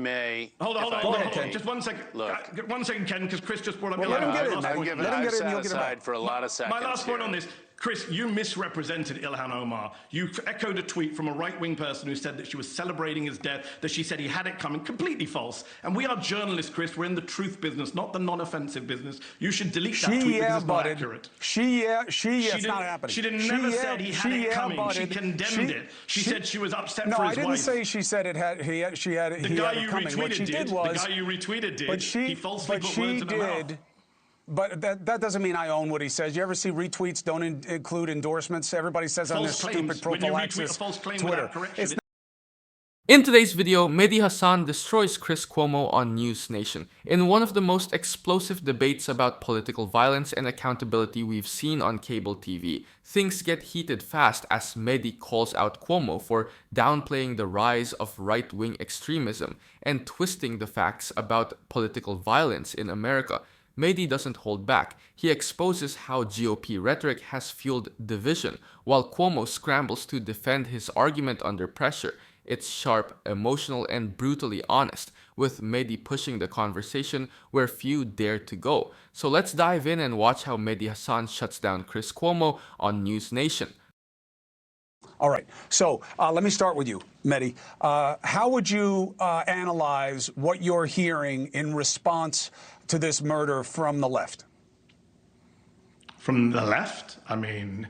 May. Hold on. Just 1 second. Look. 1 second, Ken, because Chris just brought up. Let him get in. I've sat aside for a lot of seconds. My last point on this. Chris, you misrepresented Ilhan Omar. You echoed a tweet from a right-wing person who said that she was celebrating his death, that she said he had it coming. Completely false. And we are journalists, Chris. We're in the truth business, not the non-offensive business. You should delete that tweet because it's not accurate. It's not happening. She never said he had it coming. She condemned it. She said she was upset for his wife. No, I didn't say she said it had. She had it. The guy you coming. What she did was the guy you retweeted did. He falsely put words in her mouth. But that doesn't mean I own what he says. You ever see retweets don't include endorsements? Everybody says on their stupid prophylaxis Twitter. In today's video, Mehdi Hasan destroys Chris Cuomo on NewsNation. In one of the most explosive debates about political violence and accountability we've seen on cable TV, things get heated fast as Mehdi calls out Cuomo for downplaying the rise of right-wing extremism and twisting the facts about political violence in America. Mehdi doesn't hold back. He exposes how GOP rhetoric has fueled division, while Cuomo scrambles to defend his argument under pressure. It's sharp, emotional, and brutally honest, with Mehdi pushing the conversation where few dare to go. So let's dive in and watch how Mehdi Hasan shuts down Chris Cuomo on NewsNation. All right. So let me start with you, Mehdi. How would you analyze what you're hearing in response to this murder from the left? From the left? I mean,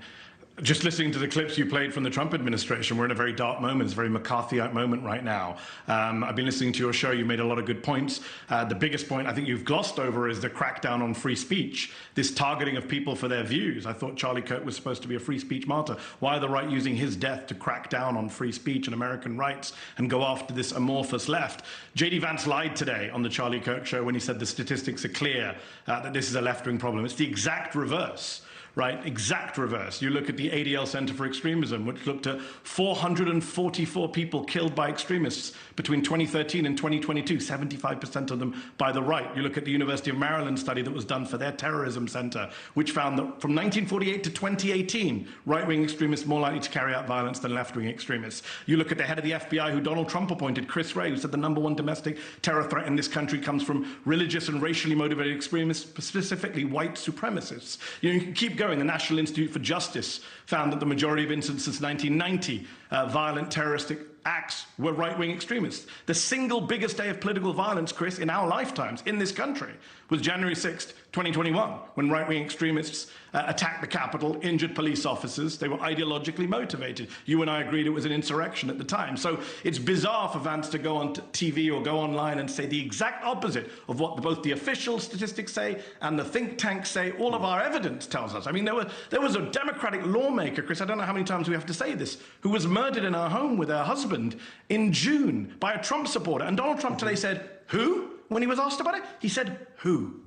just listening to the clips you played from the Trump administration, we're in a very dark moment. It's a very McCarthyite moment right now. I've been listening to your show. You made a lot of good points. The biggest point I think you've glossed over is the crackdown on free speech, this targeting of people for their views. I thought Charlie Kirk was supposed to be a free speech martyr. Why are the right using his death to crack down on free speech and American rights and go after this amorphous left? J.D. Vance lied today on the Charlie Kirk show when he said the statistics are clear that this is a left-wing problem. It's the exact reverse. Right, exact reverse. You look at the ADL Center for Extremism, which looked at 444 people killed by extremists between 2013 and 2022, 75% of them by the right. You look at the University of Maryland study that was done for their terrorism center, which found that from 1948 to 2018, right-wing extremists more likely to carry out violence than left-wing extremists. You look at the head of the FBI, who Donald Trump appointed, Chris Wray, who said the #1 domestic terror threat in this country comes from religious and racially motivated extremists, specifically white supremacists. You can keep going. The National Institute for Justice found that the majority of incidents since 1990, violent terroristic acts, were right-wing extremists. The single biggest day of political violence, Chris, in our lifetimes in this country was January 6th, 2021, when right-wing extremists attacked the Capitol, injured police officers. They were ideologically motivated. You and I agreed it was an insurrection at the time. So it's bizarre for Vance to go on TV or go online and say the exact opposite of what both the official statistics say and the think tanks say. All of our evidence tells us. I mean, there was a Democratic lawmaker, Chris, I don't know how many times we have to say this, who was murdered in her home with her husband in June by a Trump supporter. And Donald Trump today said, who? When he was asked about it, he said, who?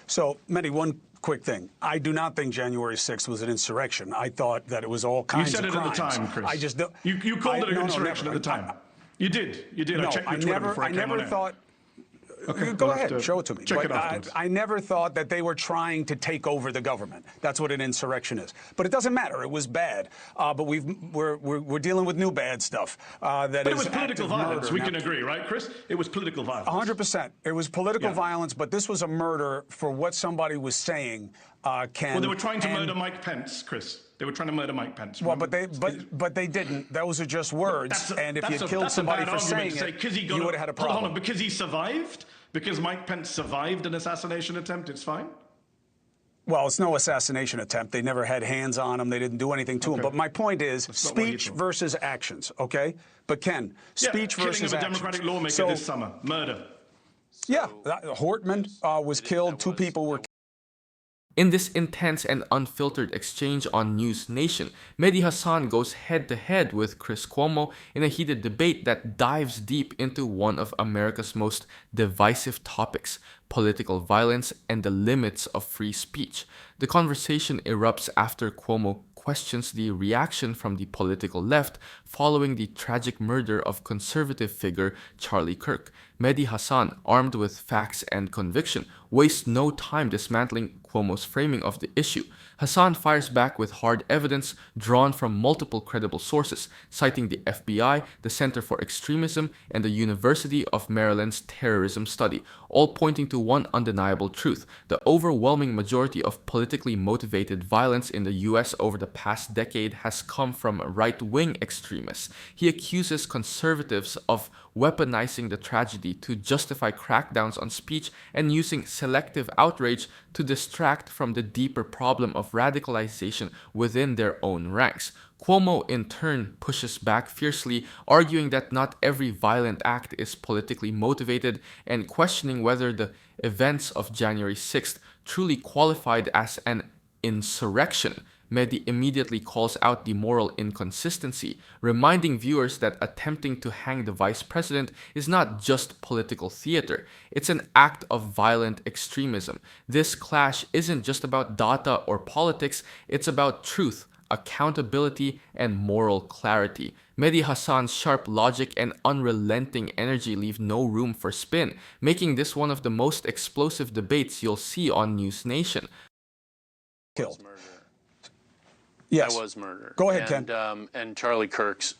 So, Mehdi, one quick thing. I do not think January 6th was an insurrection. I thought that it was all kinds of crimes. You said it at the time, Chris. I just don't. You called it an insurrection at the time. You did. No, I checked your Twitter before I came on thought. Okay, go ahead, show it to me. Check it afterwards. I never thought that they were trying to take over the government. That's what an insurrection is. But it doesn't matter. It was bad. But we're dealing with new bad stuff. But it was political violence. We can agree, right, Chris? It was political violence. 100%. It was political violence, but this was a murder for what somebody was saying. Well, they were trying to murder Mike Pence, Chris. They were trying to murder Mike Pence. Well, but they didn't. Those are just words. And if you killed somebody for saying it, you would have had a problem. Hold on, because he survived? Because Mike Pence survived an assassination attempt, it's fine? Well, it's no assassination attempt. They never had hands on him. They didn't do anything to him. But my point is speech versus actions, okay? But Ken, speech versus actions. Killing of a Democratic lawmaker this summer. Murder. Yeah. Hortman was killed. 2 people were killed. In this intense and unfiltered exchange on NewsNation, Mehdi Hasan goes head-to-head with Chris Cuomo in a heated debate that dives deep into one of America's most divisive topics, political violence and the limits of free speech. The conversation erupts after Cuomo questions the reaction from the political left following the tragic murder of conservative figure Charlie Kirk. Mehdi Hasan, armed with facts and conviction, wastes no time dismantling Cuomo's framing of the issue. Hasan fires back with hard evidence drawn from multiple credible sources, citing the FBI, the Center for Extremism, and the University of Maryland's terrorism study, all pointing to one undeniable truth: the overwhelming majority of politically motivated violence in the US over the past decade has come from right-wing extremists. He accuses conservatives of weaponizing the tragedy to justify crackdowns on speech and using selective outrage to distract from the deeper problem of radicalization within their own ranks. Cuomo in turn pushes back fiercely, arguing that not every violent act is politically motivated and questioning whether the events of January 6th truly qualified as an insurrection. Mehdi immediately calls out the moral inconsistency, reminding viewers that attempting to hang the vice president is not just political theater, it's an act of violent extremism. This clash isn't just about data or politics, it's about truth, accountability, and moral clarity. Mehdi Hasan's sharp logic and unrelenting energy leave no room for spin, making this one of the most explosive debates you'll see on NewsNation. Killed. Yes. That was murder. Go ahead, Ken. And Charlie Kirk's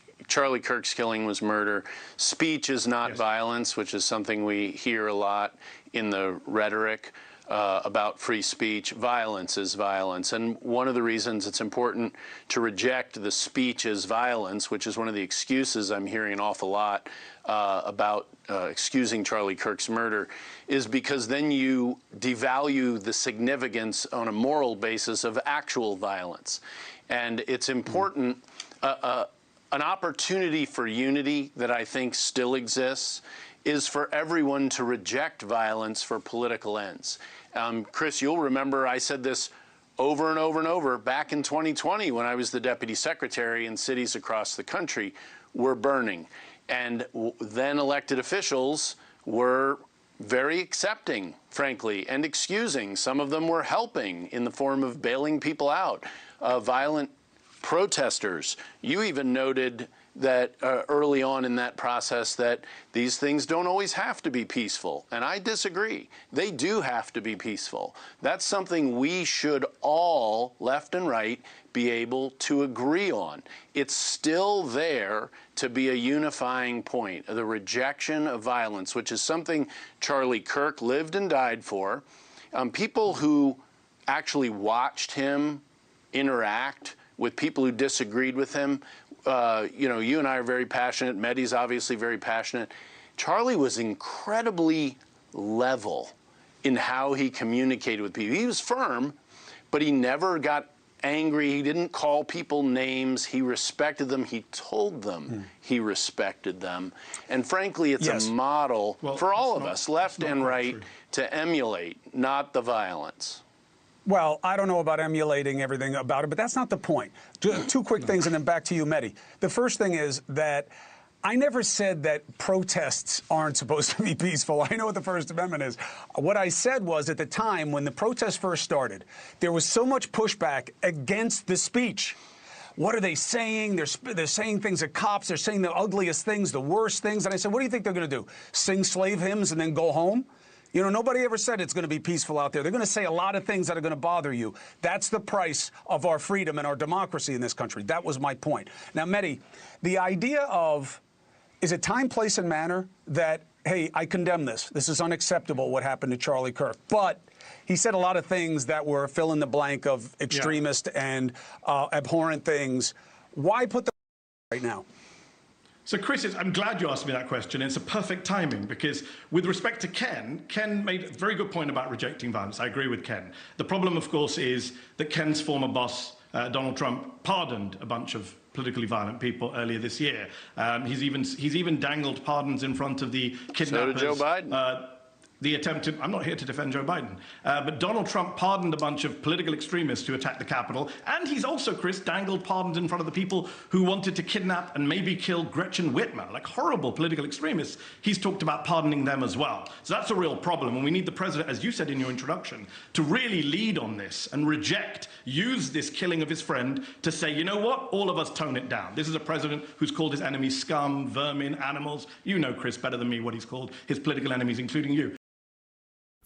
killing was murder. Speech is not violence, which is something we hear a lot in the rhetoric about free speech. Violence is violence. And one of the reasons it's important to reject the speech as violence, which is one of the excuses I'm hearing an awful lot about excusing Charlie Kirk's murder, is because then you devalue the significance on a moral basis of actual violence. And it's important, an opportunity for unity that I think still exists is for everyone to reject violence for political ends. Chris, you'll remember I said this over and over and over back in 2020 when I was the deputy secretary and cities across the country were burning. And then elected officials were very accepting, frankly, and excusing. Some of them were helping in the form of bailing people out, violent protesters. You even noted that early on in that process that these things don't always have to be peaceful. And I disagree. They do have to be peaceful. That's something we should all, left and right, be able to agree on. It's still there to be a unifying point, the rejection of violence, which is something Charlie Kirk lived and died for. People who actually watched him interact with people who disagreed with him, you know, you and I are very passionate. Mehdi's obviously very passionate. Charlie was incredibly level in how he communicated with people. He was firm, but he never got angry. He didn't call people names. He respected them. He told them he respected them. And frankly, it's a model for all of us, left and right, to emulate, not the violence. Well, I don't know about emulating everything about it, but that's not the point. Two quick things, and then back to you, Mehdi. The first thing is that I never said that protests aren't supposed to be peaceful. I know what the First Amendment is. What I said was at the time when the protests first started, there was so much pushback against the speech. What are they saying? They're saying things at cops. They're saying the ugliest things, the worst things. And I said, what do you think they're going to do? Sing slave hymns and then go home? You know, nobody ever said it's going to be peaceful out there. They're going to say a lot of things that are going to bother you. That's the price of our freedom and our democracy in this country. That was my point. Now, Mehdi, the idea of, is it time, place, and manner that, hey, I condemn this. This is unacceptable, what happened to Charlie Kirk. But he said a lot of things that were fill in the blank of extremist and abhorrent things. Why put them right now? So, Chris, I'm glad you asked me that question. It's a perfect timing because with respect to Ken made a very good point about rejecting violence. I agree with Ken. The problem, of course, is that Ken's former boss, Donald Trump, pardoned a bunch of politically violent people earlier this year. He's even dangled pardons in front of the kidnappers. So did Joe Biden. The attempted, I'm not here to defend Joe Biden, but Donald Trump pardoned a bunch of political extremists who attacked the Capitol, and he's also, Chris, dangled pardons in front of the people who wanted to kidnap and maybe kill Gretchen Whitmer, like horrible political extremists. He's talked about pardoning them as well. So that's a real problem, and we need the president, as you said in your introduction, to really lead on this and use this killing of his friend to say, you know what, all of us tone it down. This is a president who's called his enemies scum, vermin, animals. You know, Chris, better than me what he's called his political enemies, including you.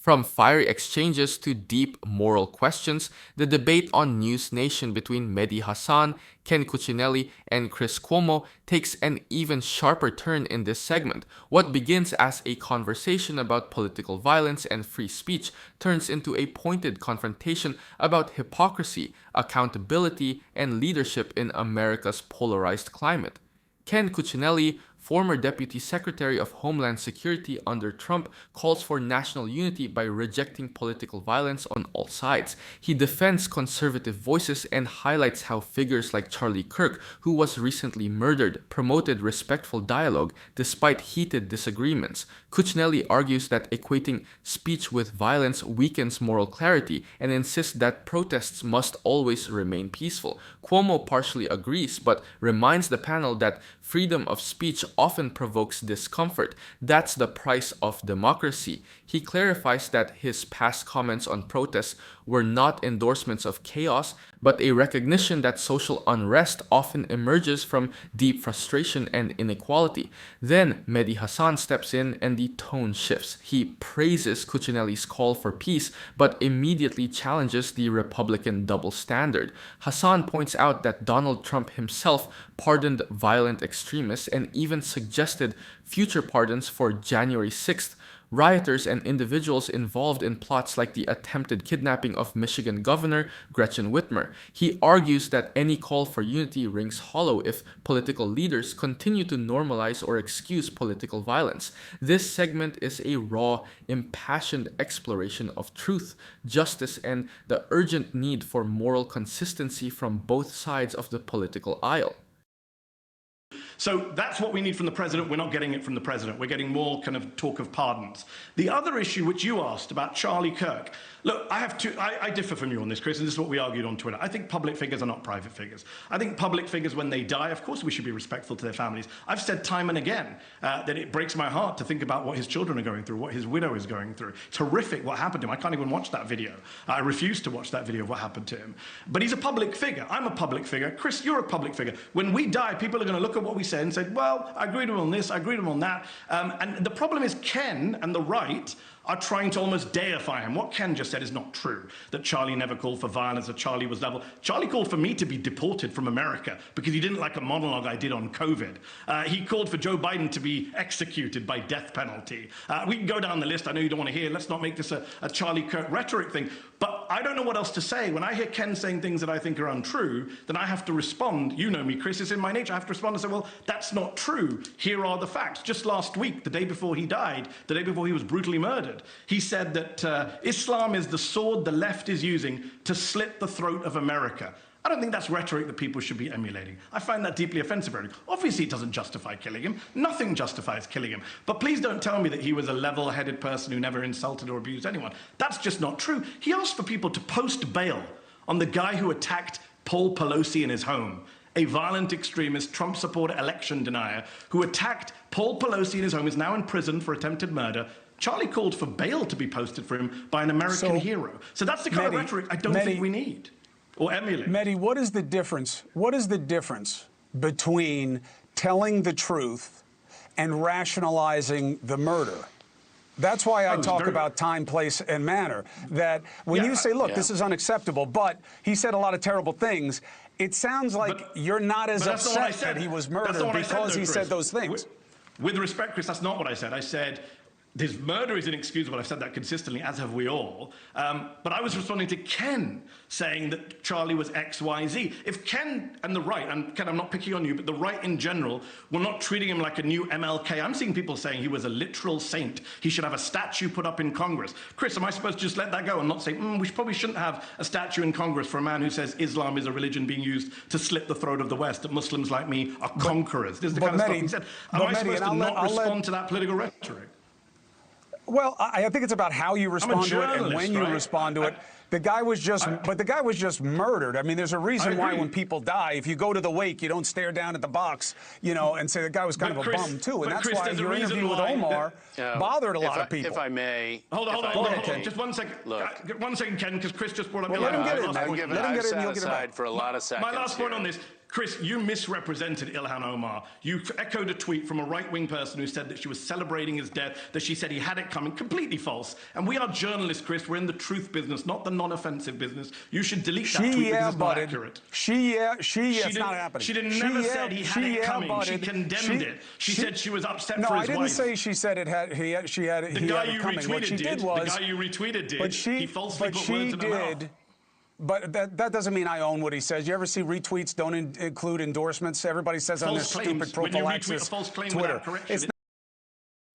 From fiery exchanges to deep moral questions, the debate on NewsNation between Mehdi Hasan, Ken Cuccinelli, and Chris Cuomo takes an even sharper turn in this segment. What begins as a conversation about political violence and free speech turns into a pointed confrontation about hypocrisy, accountability, and leadership in America's polarized climate. Ken Cuccinelli, former Deputy Secretary of Homeland Security under Trump, calls for national unity by rejecting political violence on all sides. He defends conservative voices and highlights how figures like Charlie Kirk, who was recently murdered, promoted respectful dialogue despite heated disagreements. Cuccinelli argues that equating speech with violence weakens moral clarity and insists that protests must always remain peaceful. Cuomo partially agrees, but reminds the panel that freedom of speech often provokes discomfort. That's the price of democracy. He clarifies that his past comments on protests were not endorsements of chaos, but a recognition that social unrest often emerges from deep frustration and inequality. Then Mehdi Hasan steps in and the tone shifts. He praises Cuccinelli's call for peace, but immediately challenges the Republican double standard. Hasan points out that Donald Trump himself pardoned violent extremists and even suggested future pardons for January 6th. Rioters and individuals involved in plots like the attempted kidnapping of Michigan Governor Gretchen Whitmer. He argues that any call for unity rings hollow if political leaders continue to normalize or excuse political violence. This segment is a raw, impassioned exploration of truth, justice, and the urgent need for moral consistency from both sides of the political aisle. So that's what we need from the president. We're not getting it from the president. We're getting more kind of talk of pardons. The other issue which you asked about Charlie Kirk. Look, I differ from you on this, Chris, and this is what we argued on Twitter. I think public figures are not private figures. I think public figures, when they die, of course we should be respectful to their families. I've said time and again that it breaks my heart to think about what his children are going through, what his widow is going through. It's horrific what happened to him. I can't even watch that video. I refuse to watch that video of what happened to him. But he's a public figure. I'm a public figure. Chris, you're a public figure. When we die, people are going to look at what we said and say, well, I agreed with him on this, I agreed with him on that. And the problem is Ken and the right are trying to almost deify him. What Ken just said is not true, that Charlie never called for violence, that Charlie was level. Charlie called for me to be deported from America because he didn't like a monologue I did on COVID. He called for Joe Biden to be executed by death penalty. We can go down the list. I know you don't want to hear. Let's not make this a Charlie Kirk rhetoric thing. But I don't know what else to say. When I hear Ken saying things that I think are untrue, then I have to respond. You know me, Chris, it's in my nature. I have to respond and say, well, that's not true. Here are the facts. Just last week, the day before he died, the day before he was brutally murdered, he said that Islam is the sword the left is using to slit the throat of America. I don't think that's rhetoric that people should be emulating. I find that deeply offensive rhetoric. Obviously, it doesn't justify killing him. Nothing justifies killing him. But please don't tell me that he was a level-headed person who never insulted or abused anyone. That's just not true. He asked for people to post bail on the guy who attacked Paul Pelosi in his home, a violent extremist, Trump supporter, election denier, who attacked Paul Pelosi in his home, is now in prison for attempted murder. Charlie called for bail to be posted for him by an American hero. So that's the kind of rhetoric I don't think we need. Or emulate. Mehdi, what is the difference? What is the difference between telling the truth and rationalizing the murder? That's why I talk about time, place, and manner. That when you say, look, this is unacceptable, but he said a lot of terrible things, it sounds like you're not as upset that he was murdered because he said those things. With respect, Chris, that's not what I said. I said his murder is inexcusable. I've said that consistently, as have we all. But I was responding to Ken saying that Charlie was X, Y, Z. If Ken and the right, and Ken, I'm not picking on you, but the right in general, were not treating him like a new MLK. I'm seeing people saying he was a literal saint. He should have a statue put up in Congress. Chris, am I supposed to just let that go and not say, we probably shouldn't have a statue in Congress for a man who says Islam is a religion being used to slit the throat of the West, that Muslims like me are conquerors? This is the kind of stuff he said. Am I supposed to not respond to that political rhetoric? Well, I think it's about how you respond to it and when you respond to it. The guy was just, but the guy was just murdered. I mean, there's a reason why when people die, if you go to the wake, you don't stare down at the box, and say the guy was kind of a bum too. And that's why your interview with Omar bothered a lot of people. If I may. Hold on. Just 1 second. Look. 1 second, Ken, because Chris just brought up. Well, let him get it. I'll give it. I've sat aside for a lot of seconds. My last point on this. Chris, you misrepresented Ilhan Omar. You echoed a tweet from a right-wing person who said that she was celebrating his death, that she said he had it coming. Completely false. And we are journalists, Chris. We're in the truth business, not the non-offensive business. You should delete that tweet because it's not accurate. It's not happening. She never said he had it coming. She condemned it. She said she was upset for his wife. No, I didn't say she said it had. She had it coming. What she did was the guy you retweeted did. But he falsely put words in her mouth. But that doesn't mean I own what he says. You ever see retweets don't include endorsements? Everybody says on this stupid prophylaxis Twitter.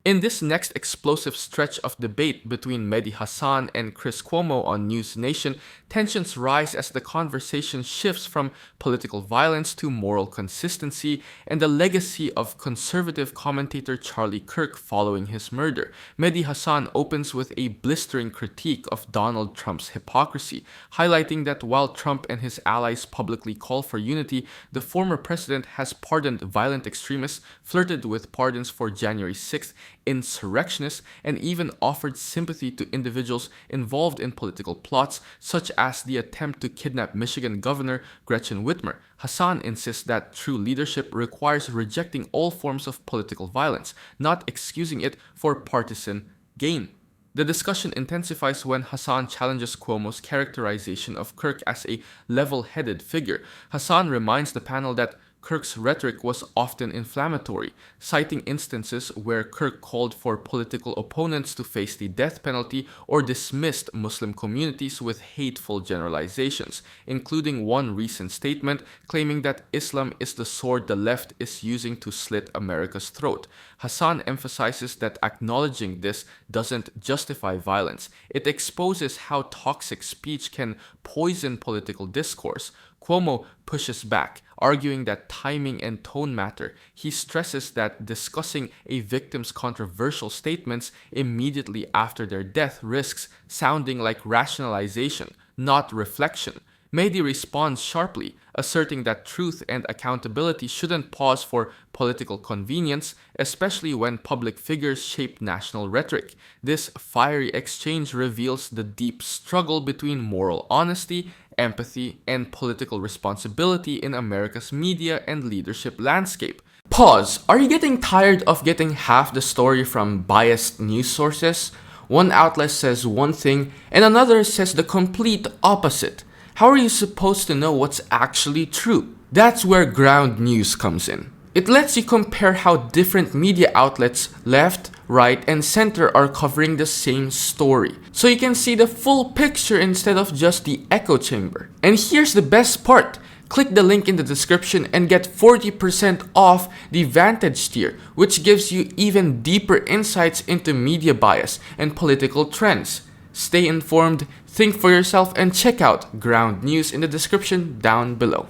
In this next explosive stretch of debate between Mehdi Hasan and Chris Cuomo on NewsNation, tensions rise as the conversation shifts from political violence to moral consistency and the legacy of conservative commentator Charlie Kirk following his murder. Mehdi Hasan opens with a blistering critique of Donald Trump's hypocrisy, highlighting that while Trump and his allies publicly call for unity, the former president has pardoned violent extremists, flirted with pardons for January 6th, insurrectionists, and even offered sympathy to individuals involved in political plots, such as the attempt to kidnap Michigan Governor Gretchen Whitmer. Hasan insists that true leadership requires rejecting all forms of political violence, not excusing it for partisan gain. The discussion intensifies when Hasan challenges Cuomo's characterization of Kirk as a level-headed figure. Hasan reminds the panel that Kirk's rhetoric was often inflammatory, citing instances where Kirk called for political opponents to face the death penalty or dismissed Muslim communities with hateful generalizations, including one recent statement claiming that Islam is the sword the left is using to slit America's throat. Hasan emphasizes that acknowledging this doesn't justify violence. It exposes how toxic speech can poison political discourse. Cuomo pushes back, arguing that timing and tone matter. He stresses that discussing a victim's controversial statements immediately after their death risks sounding like rationalization, not reflection. Mehdi responds sharply, asserting that truth and accountability shouldn't pause for political convenience, especially when public figures shape national rhetoric. This fiery exchange reveals the deep struggle between moral honesty, empathy, and political responsibility in America's media and leadership landscape. Pause. Are you getting tired of getting half the story from biased news sources? One outlet says one thing and another says the complete opposite. How are you supposed to know what's actually true? That's where ground news comes in. It lets you compare how different media outlets, left, right, and center, are covering the same story, so you can see the full picture instead of just the echo chamber. And here's the best part. Click the link in the description and get 40% off the Vantage tier, which gives you even deeper insights into media bias and political trends. Stay informed, think for yourself, and check out ground news in the description down below.